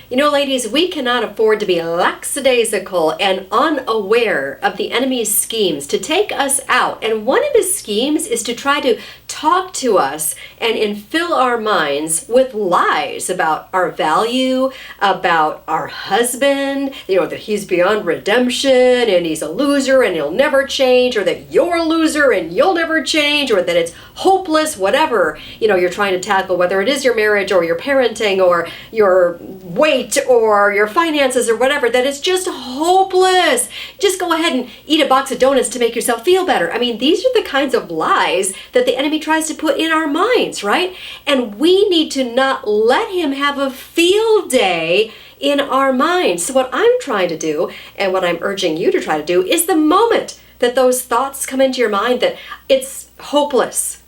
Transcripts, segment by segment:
You know, ladies, we cannot afford to be lackadaisical and unaware of the enemy's schemes to take us out. And one of his schemes is to try to talk to us and infill our minds with lies about our value, about our husband, that he's beyond redemption and he's a loser and he'll never change, or that you're a loser and you'll never change, or that it's hopeless, whatever, you're trying to tackle, whether it is your marriage or your parenting or your weight or your finances or whatever, that it's just hopeless. Just go ahead and eat a box of donuts to make yourself feel better. I mean, these are the kinds of lies that the enemy tries to put in our minds, right? And we need to not let him have a field day in our minds. So what I'm trying to do, and what I'm urging you to try to do, is the moment that those thoughts come into your mind that it's hopeless,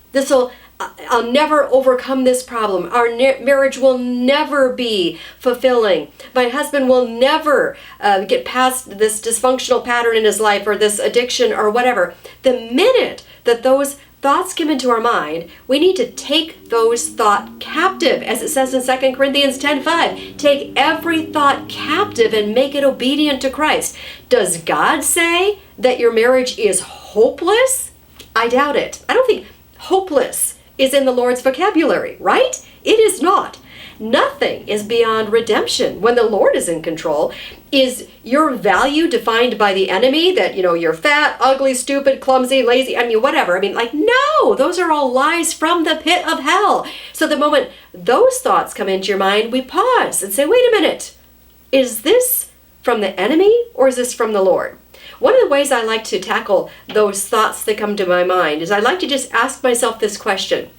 I'll never overcome this problem. Our marriage will never be fulfilling. My husband will never get past this dysfunctional pattern in his life, or this addiction, or whatever. The minute that those thoughts come into our mind, we need to take those thoughts captive, as it says in 2 Corinthians 10:5. Take every thought captive and make it obedient to Christ. Does God say that your marriage is hopeless? I doubt it. I don't think hopeless is in the Lord's vocabulary, right? It is not. Nothing is beyond redemption when the Lord is in control. Is your value defined by the enemy, that, you're fat, ugly, stupid, clumsy, lazy, whatever? No, those are all lies from the pit of hell. So the moment those thoughts come into your mind, we pause and say, wait a minute, is this from the enemy or is this from the Lord? One of the ways I like to tackle those thoughts that come to my mind is I like to just ask myself this question: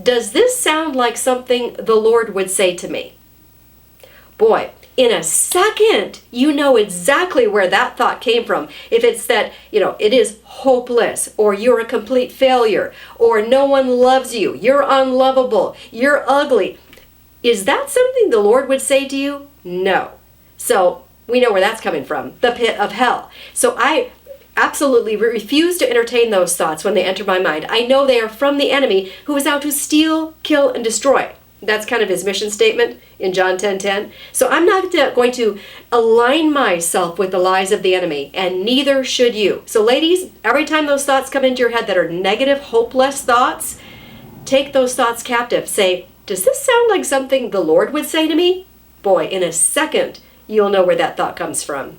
does this sound like something the Lord would say to me? Boy, in a second, you know exactly where that thought came from. If it's that, it is hopeless, or you're a complete failure, or no one loves you, you're unlovable, you're ugly. Is that something the Lord would say to you? No. So we know where that's coming from, the pit of hell. So I absolutely refuse to entertain those thoughts when they enter my mind. I know they are from the enemy, who is out to steal, kill, and destroy. That's kind of his mission statement in John 10:10. So I'm not going to align myself with the lies of the enemy, and neither should you. So ladies, every time those thoughts come into your head that are negative, hopeless thoughts, take those thoughts captive. Say, does this sound like something the Lord would say to me? Boy, in a second, you'll know where that thought comes from.